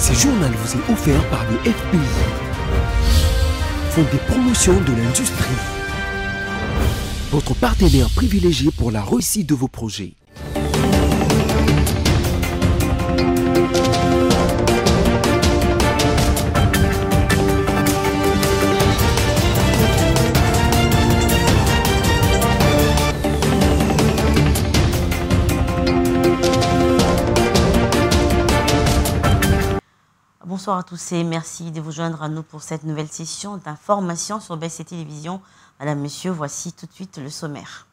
Ce journal vous est offert par le FPI, Fonds des promotions de l'industrie, votre partenaire privilégié pour la réussite de vos projets. Bonsoir à tous et merci de vous joindre à nous pour cette nouvelle session d'information sur BC Télévision. Madame, Monsieur, voici tout de suite le sommaire.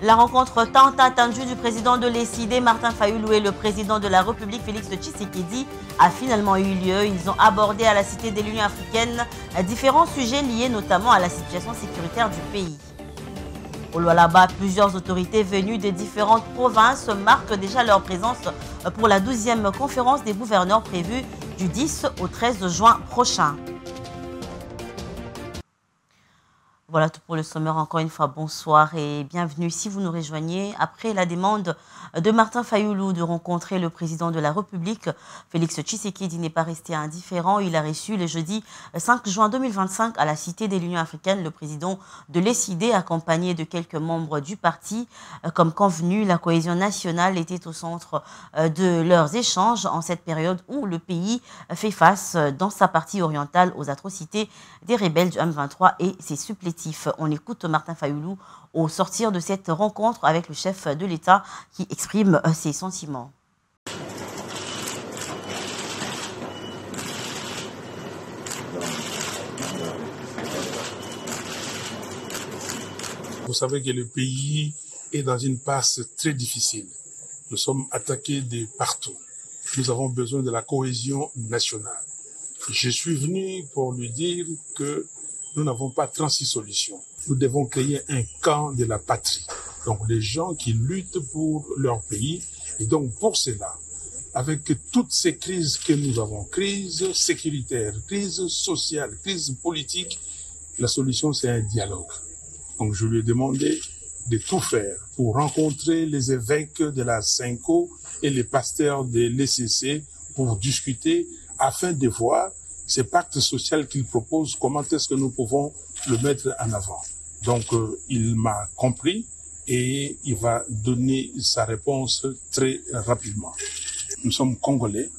La rencontre tant attendue du président de l'ECID, Martin Fayulu, et le président de la République, Félix Tshisekedi, a finalement eu lieu. Ils ont abordé à la Cité de l'Union africaine différents sujets liés notamment à la situation sécuritaire du pays. Au Lualaba, plusieurs autorités venues des différentes provinces marquent déjà leur présence pour la 12e conférence des gouverneurs prévue du 10 au 13 juin prochain. Voilà tout pour le sommaire. Encore une fois, bonsoir et bienvenue si vous nous rejoignez. Après la demande de Martin Fayulu de rencontrer le président de la République, Félix Tshisekedi n'est pas resté indifférent. Il a reçu le jeudi 5 juin 2025 à la Cité de l'Union africaine le président de l'ECID accompagné de quelques membres du parti. Comme convenu, la cohésion nationale était au centre de leurs échanges en cette période où le pays fait face dans sa partie orientale aux atrocités des rebelles du M23 et ses supplétifs. On écoute Martin Fayulu au sortir de cette rencontre avec le chef de l'État qui exprime ses sentiments. Vous savez que le pays est dans une passe très difficile. Nous sommes attaqués de partout. Nous avons besoin de la cohésion nationale. Je suis venu pour lui dire que nous n'avons pas 36 solutions. Nous devons créer un camp de la patrie. Donc, les gens qui luttent pour leur pays. Et donc, pour cela, avec toutes ces crises que nous avons, crise sécuritaire, crise sociale, crise politique, la solution, c'est un dialogue. Donc, je lui ai demandé de tout faire pour rencontrer les évêques de la Cinco et les pasteurs de l'ECC pour discuter afin de voir ce pacte social qu'il propose, comment est-ce que nous pouvons le mettre en avant. Donc, il m'a compris et il va donner sa réponse très rapidement. Nous sommes Congolais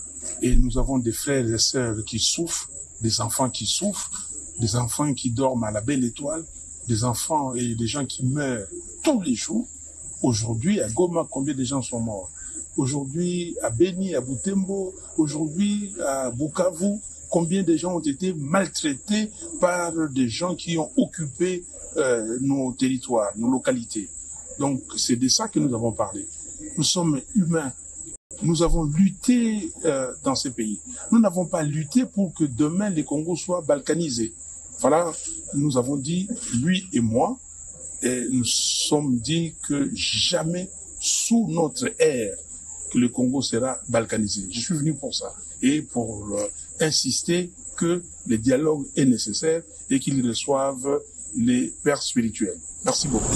et nous avons des frères et sœurs qui souffrent, des enfants qui souffrent, des enfants qui dorment à la belle étoile, des enfants et des gens qui meurent tous les jours. Aujourd'hui, à Goma, combien de gens sont morts? Aujourd'hui, à Beni, à Butembo, aujourd'hui, à Bukavu, combien de gens ont été maltraités par des gens qui ont occupé nos territoires, nos localités. Donc, c'est de ça que nous avons parlé. Nous sommes humains. Nous avons lutté dans ces pays. Nous n'avons pas lutté pour que demain les Congos soient balkanisés. Voilà, nous avons dit, lui et moi, et nous sommes dit que jamais sous notre ère que le Congo sera balkanisé. Je suis venu pour ça et pour insister que le dialogue est nécessaire et qu'ils reçoivent les pères spirituels. Merci beaucoup.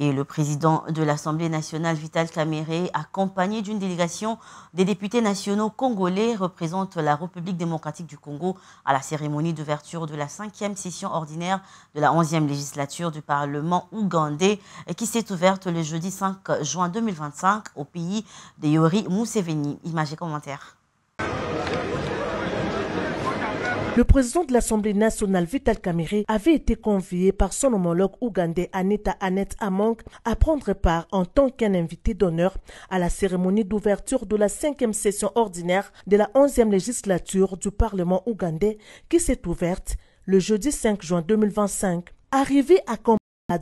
Et le président de l'Assemblée nationale, Vital Kamerhe, accompagné d'une délégation des députés nationaux congolais, représente la République démocratique du Congo à la cérémonie d'ouverture de la 5e session ordinaire de la 11e législature du Parlement ougandais qui s'est ouverte le jeudi 5 juin 2025 au pays de Yoweri Museveni. Images et commentaires. Le président de l'Assemblée nationale, Vital Kamerhe, avait été convié par son homologue ougandais Anita Annette Among à prendre part en tant qu'un invité d'honneur à la cérémonie d'ouverture de la 5e session ordinaire de la 11e législature du Parlement ougandais qui s'est ouverte le jeudi 5 juin 2025. Arrivé à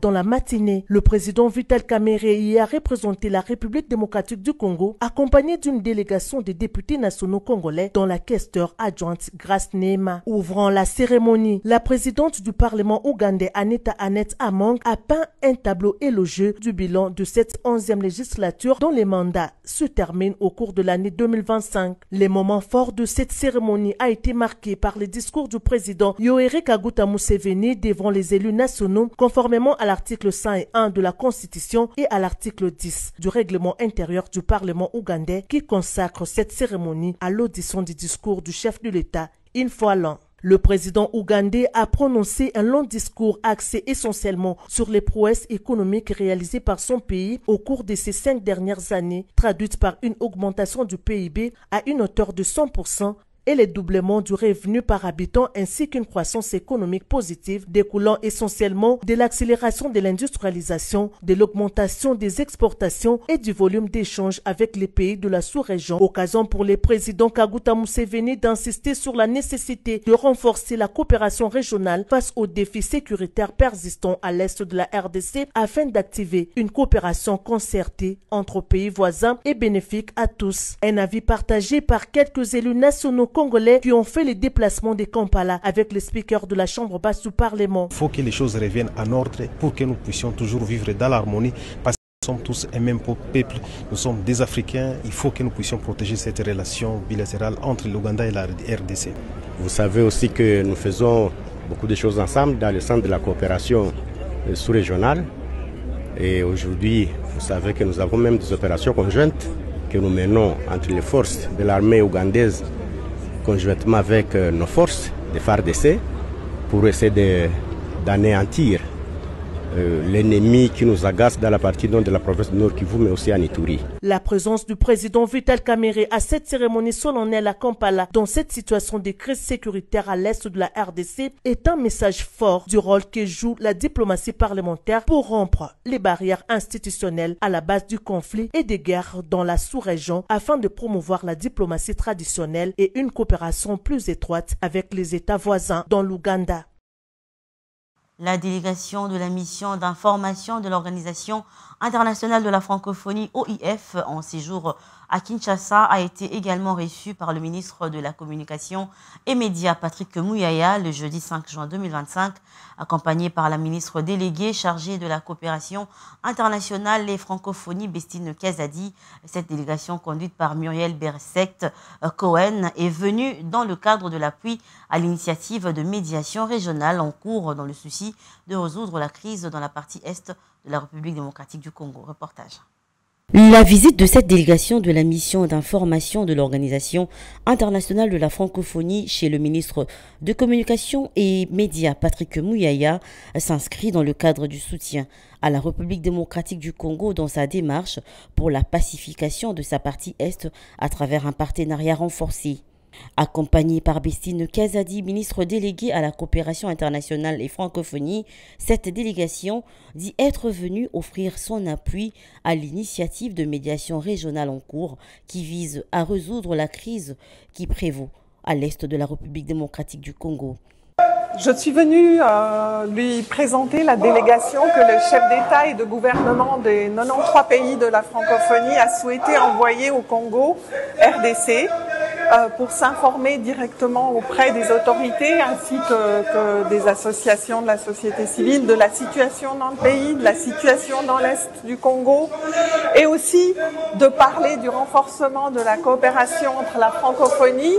dans la matinée, le président Vital Kamerhe y a représenté la République démocratique du Congo, accompagné d'une délégation des députés nationaux congolais, dont la questeur adjointe Grace Neema. Ouvrant la cérémonie, la présidente du Parlement ougandais Anita Annette Among a peint un tableau élogieux du bilan de cette 11e législature dont les mandats se terminent au cours de l'année 2025. Les moments forts de cette cérémonie a été marqué par les discours du président Yoweri Kaguta Museveni devant les élus nationaux, conformément à l'article 101 de la Constitution et à l'article 10 du règlement intérieur du Parlement ougandais qui consacre cette cérémonie à l'audition du discours du chef de l'État une fois l'an. Le président ougandais a prononcé un long discours axé essentiellement sur les prouesses économiques réalisées par son pays au cours de ces 5 dernières années, traduites par une augmentation du PIB à une hauteur de 100%, et le doublement du revenu par habitant ainsi qu'une croissance économique positive découlant essentiellement de l'accélération de l'industrialisation, de l'augmentation des exportations et du volume d'échanges avec les pays de la sous-région. Occasion pour le président Kaguta Museveni d'insister sur la nécessité de renforcer la coopération régionale face aux défis sécuritaires persistants à l'est de la RDC afin d'activer une coopération concertée entre pays voisins et bénéfique à tous. Un avis partagé par quelques élus nationaux congolais qui ont fait les déplacements de Kampala avec le speaker de la Chambre basse du Parlement. Il faut que les choses reviennent en ordre pour que nous puissions toujours vivre dans l'harmonie parce que nous sommes tous un même peuple, nous sommes des Africains, il faut que nous puissions protéger cette relation bilatérale entre l'Ouganda et la RDC. Vous savez aussi que nous faisons beaucoup de choses ensemble dans le centre de la coopération sous-régionale et aujourd'hui vous savez que nous avons même des opérations conjointes que nous menons entre les forces de l'armée ougandaise conjointement avec nos forces de FARDC pour essayer d'anéantir l'ennemi qui nous agace dans la partie nord de la province du Nord Kivu, mais aussi à Ituri. La présence du président Vital Kamerhe à cette cérémonie solennelle à Kampala, dans cette situation de crise sécuritaire à l'est de la RDC, est un message fort du rôle que joue la diplomatie parlementaire pour rompre les barrières institutionnelles à la base du conflit et des guerres dans la sous-région afin de promouvoir la diplomatie traditionnelle et une coopération plus étroite avec les États voisins dans l'Ouganda. La délégation de la mission d'information de l'Organisation internationale de la francophonie OIF en séjour à Kinshasa a été également reçue par le ministre de la Communication et Médias Patrick Muyaya le jeudi 5 juin 2025, accompagné par la ministre déléguée chargée de la coopération internationale et francophonie Bestine Kazadi. Cette délégation conduite par Muriel Bersect Cohen est venue dans le cadre de l'appui à l'initiative de médiation régionale en cours dans le souci de résoudre la crise dans la partie est de la République démocratique du Congo. Reportage. La visite de cette délégation de la mission d'information de l'Organisation internationale de la francophonie chez le ministre de Communication et Médias Patrick Muyaya s'inscrit dans le cadre du soutien à la République démocratique du Congo dans sa démarche pour la pacification de sa partie Est à travers un partenariat renforcé. Accompagnée par Bestine Kazadi, ministre déléguée à la coopération internationale et francophonie, cette délégation dit être venue offrir son appui à l'initiative de médiation régionale en cours qui vise à résoudre la crise qui prévaut à l'est de la République démocratique du Congo. Je suis venue lui présenter la délégation que le chef d'État et de gouvernement des 93 pays de la francophonie a souhaité envoyer au Congo, RDC, pour s'informer directement auprès des autorités ainsi que des associations de la société civile de la situation dans le pays, de la situation dans l'Est du Congo et aussi de parler du renforcement de la coopération entre la francophonie,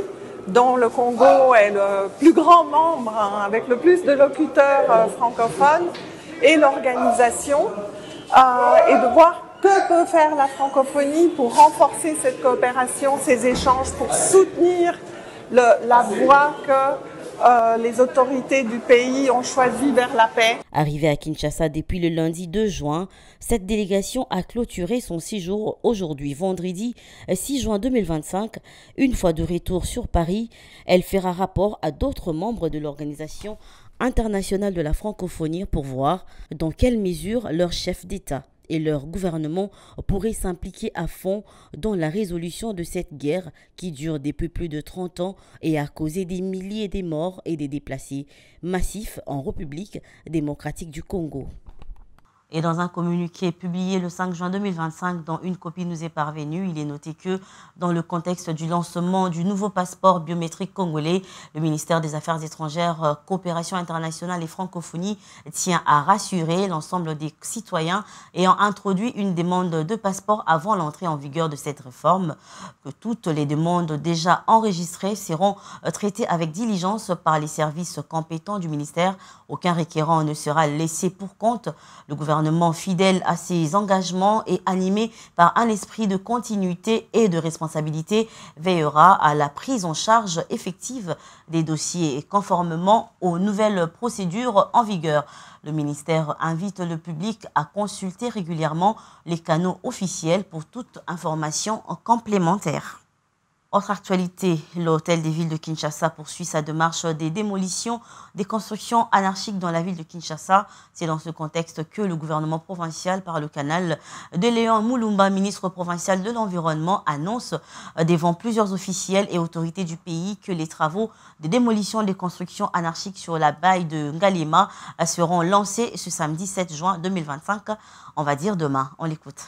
dont le Congo est le plus grand membre avec le plus de locuteurs francophones, et l'organisation, et de voir que peut faire la francophonie pour renforcer cette coopération, ces échanges, pour soutenir la voie que les autorités du pays ont choisie vers la paix. Arrivée à Kinshasa depuis le lundi 2 juin, cette délégation a clôturé son séjour aujourd'hui, vendredi 6 juin 2025. Une fois de retour sur Paris, elle fera rapport à d'autres membres de l'Organisation internationale de la francophonie pour voir dans quelle mesure leur chef d'État et leur gouvernement pourraient s'impliquer à fond dans la résolution de cette guerre qui dure depuis plus de 30 ans et a causé des milliers de morts et des déplacés massifs en République démocratique du Congo. Et dans un communiqué publié le 5 juin 2025, dont une copie nous est parvenue, il est noté que dans le contexte du lancement du nouveau passeport biométrique congolais, le ministère des Affaires étrangères, Coopération internationale et Francophonie tient à rassurer l'ensemble des citoyens ayant introduit une demande de passeport avant l'entrée en vigueur de cette réforme, que toutes les demandes déjà enregistrées seront traitées avec diligence par les services compétents du ministère. Aucun requérant ne sera laissé pour compte. Le gouvernement, fidèle à ses engagements et animé par un esprit de continuité et de responsabilité, veillera à la prise en charge effective des dossiers conformément aux nouvelles procédures en vigueur. Le ministère invite le public à consulter régulièrement les canaux officiels pour toute information complémentaire. Autre actualité, l'hôtel des villes de Kinshasa poursuit sa démarche des démolitions des constructions anarchiques dans la ville de Kinshasa. C'est dans ce contexte que le gouvernement provincial, par le canal de Léon Moulumba, ministre provincial de l'Environnement, annonce devant plusieurs officiels et autorités du pays que les travaux de démolition des constructions anarchiques sur la baie de Ngalema seront lancés ce samedi 7 juin 2025, on va dire demain. On l'écoute.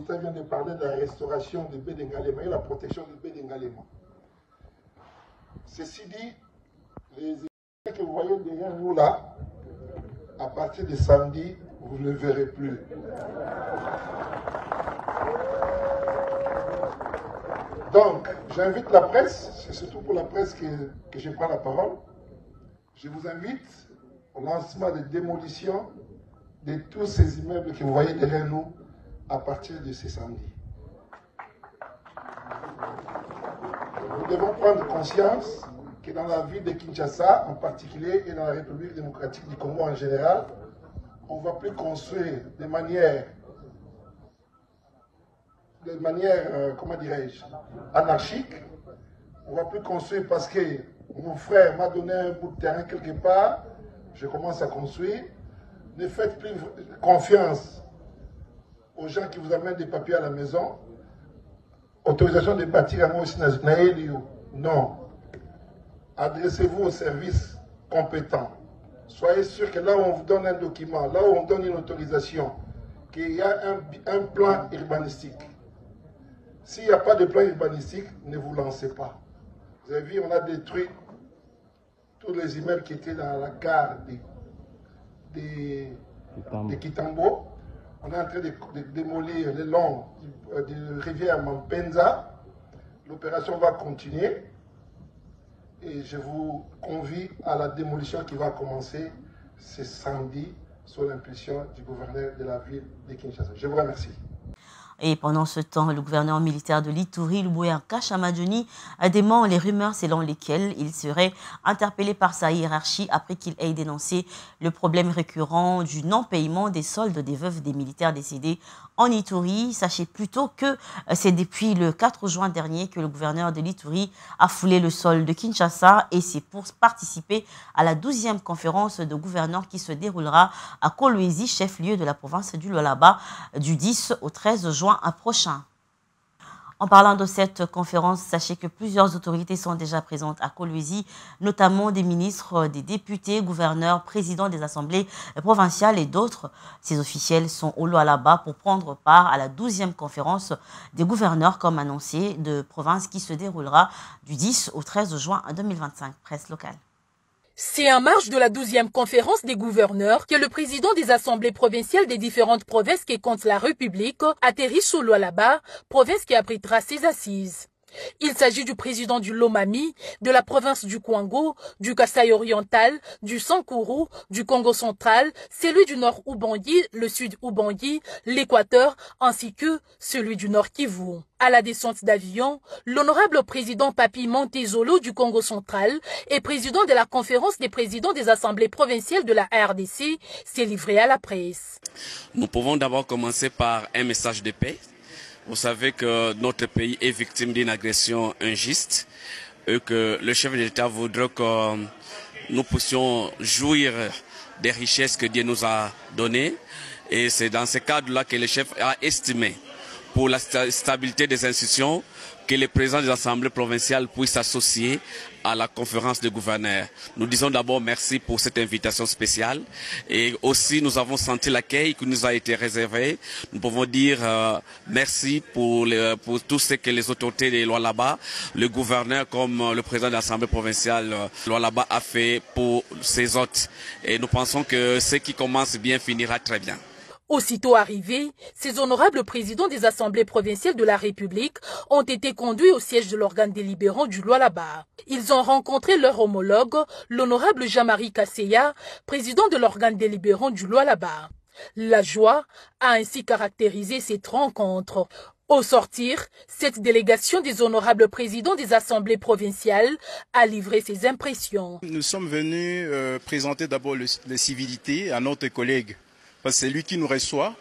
On vient de parler de la restauration de baie de Ngalema et la protection de baie de Ngalema. Ceci dit, les éléments que vous voyez derrière nous là, à partir de samedi, vous ne le verrez plus. Donc, j'invite la presse, c'est surtout pour la presse que je prends la parole. Je vous invite au lancement de démolition de tous ces immeubles que vous voyez derrière nous à partir de ce samedi. Nous devons prendre conscience que dans la ville de Kinshasa en particulier et dans la République démocratique du Congo en général, on ne va plus construire de manière comment dirais-je, anarchique. On ne va plus construire parce que mon frère m'a donné un bout de terrain quelque part, je commence à construire. Ne faites plus confiance aux gens qui vous amènent des papiers à la maison. Autorisation de bâtir à moi aussi non. Adressez-vous aux services compétents. Soyez sûr que là où on vous donne un document, là où on donne une autorisation, qu'il y a un plan urbanistique. S'il n'y a pas de plan urbanistique, ne vous lancez pas. Vous avez vu, on a détruit tous les immeubles qui étaient dans la gare de Kitambo. On est en train de démolir le long de rivière Mampenza. L'opération va continuer et je vous convie à la démolition qui va commencer ce samedi sous l'impulsion du gouverneur de la ville de Kinshasa. Je vous remercie. Et pendant ce temps, le gouverneur militaire de l'Ituri, Luboyanka Chamadjoni, dément les rumeurs selon lesquelles il serait interpellé par sa hiérarchie après qu'il ait dénoncé le problème récurrent du non-paiement des soldes des veuves des militaires décédés en Ituri. Sachez plutôt que c'est depuis le 4 juin dernier que le gouverneur de l'Ituri a foulé le sol de Kinshasa et c'est pour participer à la 12e conférence de gouverneurs qui se déroulera à Kolwezi, chef-lieu de la province du Lualaba, du 10 au 13 juin prochain. En parlant de cette conférence, sachez que plusieurs autorités sont déjà présentes à Kolwezi, notamment des ministres, des députés, gouverneurs, présidents des assemblées provinciales et d'autres. Ces officiels sont au Lualaba pour prendre part à la 12e conférence des gouverneurs, comme annoncé, de province qui se déroulera du 10 au 13 juin 2025. Presse locale. C'est en marge de la 12e conférence des gouverneurs que le président des assemblées provinciales des différentes provinces qui comptent la République atterrit sur Lualaba, province qui abritera ses assises. Il s'agit du président du Lomami, de la province du Kwango, du Kasaï oriental, du Sankuru, du Congo central, celui du nord Ubangi, le sud Ubangi, l'Équateur, ainsi que celui du nord Kivu. À la descente d'avion, l'honorable président Papi Montezolo du Congo central et président de la conférence des présidents des assemblées provinciales de la RDC s'est livré à la presse. Nous pouvons d'abord commencer par un message de paix. Vous savez que notre pays est victime d'une agression injuste et que le chef de l'État voudrait que nous puissions jouir des richesses que Dieu nous a données. Et c'est dans ce cadre-là que le chef a estimé pour la stabilité des institutions, que les présidents des assemblées provinciales puissent s'associer à la conférence des gouverneurs. Nous disons d'abord merci pour cette invitation spéciale et aussi nous avons senti l'accueil qui nous a été réservé. Nous pouvons dire merci pour tout ce que les autorités de Lualaba, le gouverneur comme le président de l'assemblée provinciale Lualaba a fait pour ses hôtes. Et nous pensons que ce qui commence bien finira très bien. Aussitôt arrivés, ces honorables présidents des assemblées provinciales de la République ont été conduits au siège de l'organe délibérant du Lualaba. Ils ont rencontré leur homologue, l'honorable Jean-Marie Kasseya, président de l'organe délibérant du Lualaba. La joie a ainsi caractérisé cette rencontre. Au sortir, cette délégation des honorables présidents des assemblées provinciales a livré ses impressions. Nous sommes venus présenter d'abord les civilités à notre collègue. C'est lui qui nous reçoit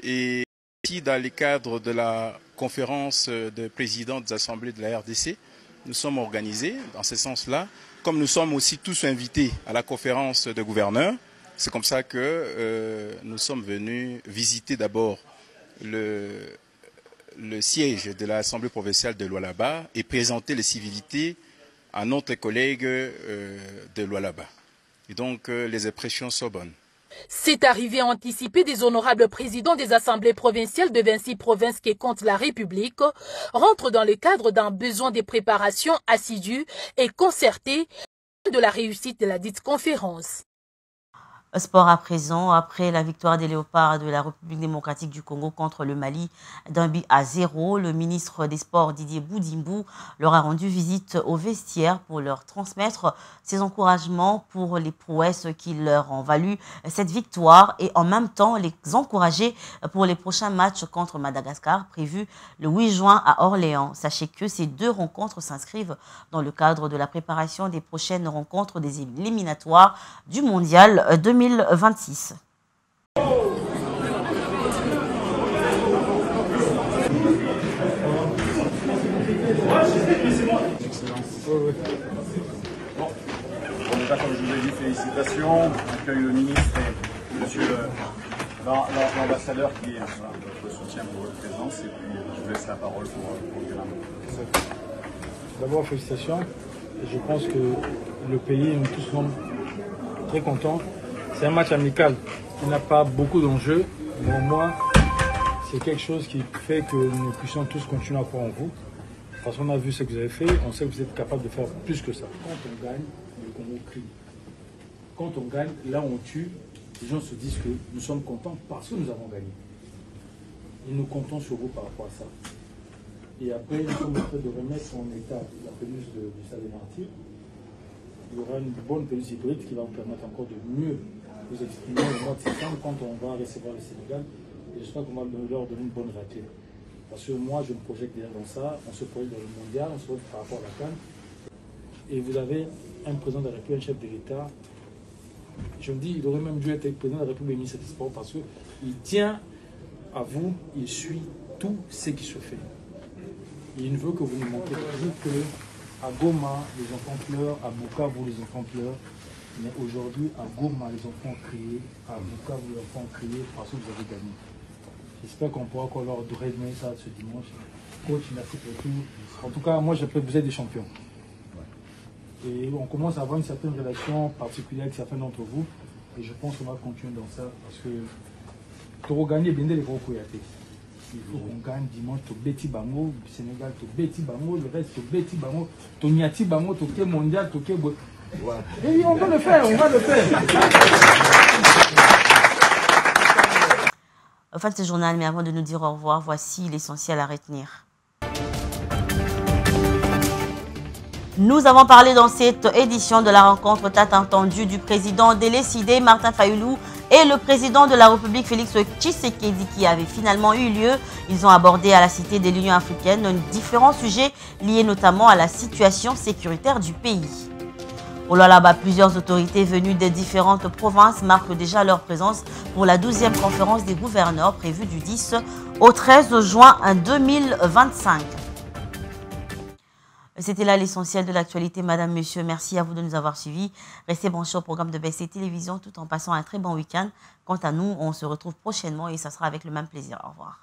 et ici dans le cadre de la conférence de présidents des assemblées de la RDC, nous sommes organisés dans ce sens-là. Comme nous sommes aussi tous invités à la conférence de gouverneurs, c'est comme ça que nous sommes venus visiter d'abord le siège de l'Assemblée provinciale de Lualaba et présenter les civilités à notre collègue de Lualaba. Et donc les impressions sont bonnes. Cette arrivée anticipée des honorables présidents des assemblées provinciales de 26 provinces qui comptent la République rentre dans le cadre d'un besoin de préparation assidue et concertée de la réussite de la dite conférence. Sport à présent, après la victoire des Léopards de la République démocratique du Congo contre le Mali d'un but à 0, le ministre des Sports Didier Boudimbu leur a rendu visite au vestiaire pour leur transmettre ses encouragements pour les prouesses qui leur ont valu cette victoire et en même temps les encourager pour les prochains matchs contre Madagascar prévus le 8 juin à Orléans. Sachez que ces deux rencontres s'inscrivent dans le cadre de la préparation des prochaines rencontres des éliminatoires du Mondial 2026. Comme je vous l'ai dit, félicitations. On accueille le ministre et monsieur l'ambassadeur qui est votre soutien pour votre présence. Et puis je vous laisse la parole pour dire un mot. D'abord, félicitations. Je pense que le pays, nous tous sommes très contents. C'est un match amical. Il n'a pas beaucoup d'enjeux, mais au moins, c'est quelque chose qui fait que nous puissions tous continuer à croire en vous. Parce qu'on a vu ce que vous avez fait, on sait que vous êtes capable de faire plus que ça. Quand on gagne, le Congo crie. Quand on gagne, là on tue, les gens se disent que nous sommes contents parce que nous avons gagné. Et nous comptons sur vous par rapport à ça. Et après, nous sommes en train de remettre en état la pelouse du Stade des Martyrs. Il y aura une bonne pelouse hybride qui va vous permettre encore de mieux vous exprimer au mois de septembre quand on va recevoir le Sénégal. Et j'espère qu'on va leur donner une bonne raclée. Parce que moi, je me projette déjà dans ça. On se projette dans le mondial, on se projette par rapport à la CAN. Et vous avez un président de la République, un chef de l'État. Je me dis, il aurait même dû être président de la République et ministre des Sports parce qu'il tient à vous, il suit tout ce qui se fait. Et il ne veut que vous nous montrez toujours que à Goma, les enfants pleurent, à Bukavu, les enfants pleurent. Mais aujourd'hui, à Goma, les enfants crient, à Bukavu, les enfants crient parce que vous avez gagné. J'espère qu'on pourra encore leur donner ça ce dimanche. Coach, merci pour tout. En tout cas, moi, je peux vous êtes des champions. Et on commence à avoir une certaine relation particulière avec certains d'entre vous. Et je pense qu'on va continuer dans ça parce que pour gagner, bien les gros couilles. Il faut qu'on gagne dimanche au Beti Bango, Sénégal, au Beti Bango, le reste au Beti Bango, au Niati Bango, au Ké Mondial, au Ké. Voilà. Et on va le faire, on va le faire. Fin de ce journal, mais avant de nous dire au revoir, voici l'essentiel à retenir. Nous avons parlé dans cette édition de la rencontre tant attendue du président délécidé Martin Fayulu et le président de la République Félix Tshisekedi qui avait finalement eu lieu. Ils ont abordé à la Cité de l'Union africaine différents sujets liés notamment à la situation sécuritaire du pays. Au Lualaba, plusieurs autorités venues des différentes provinces marquent déjà leur présence pour la 12e conférence des gouverneurs prévue du 10 au 13 juin 2025. C'était là l'essentiel de l'actualité. Madame, monsieur, merci à vous de nous avoir suivis. Restez branchés au programme de BC Télévision tout en passant un très bon week-end. Quant à nous, on se retrouve prochainement et ça sera avec le même plaisir. Au revoir.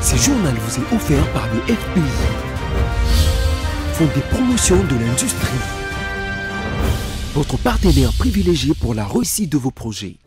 Ce journal vous est offert par le FPI, Fonds des promotions de l'industrie, votre partenaire privilégié pour la réussite de vos projets.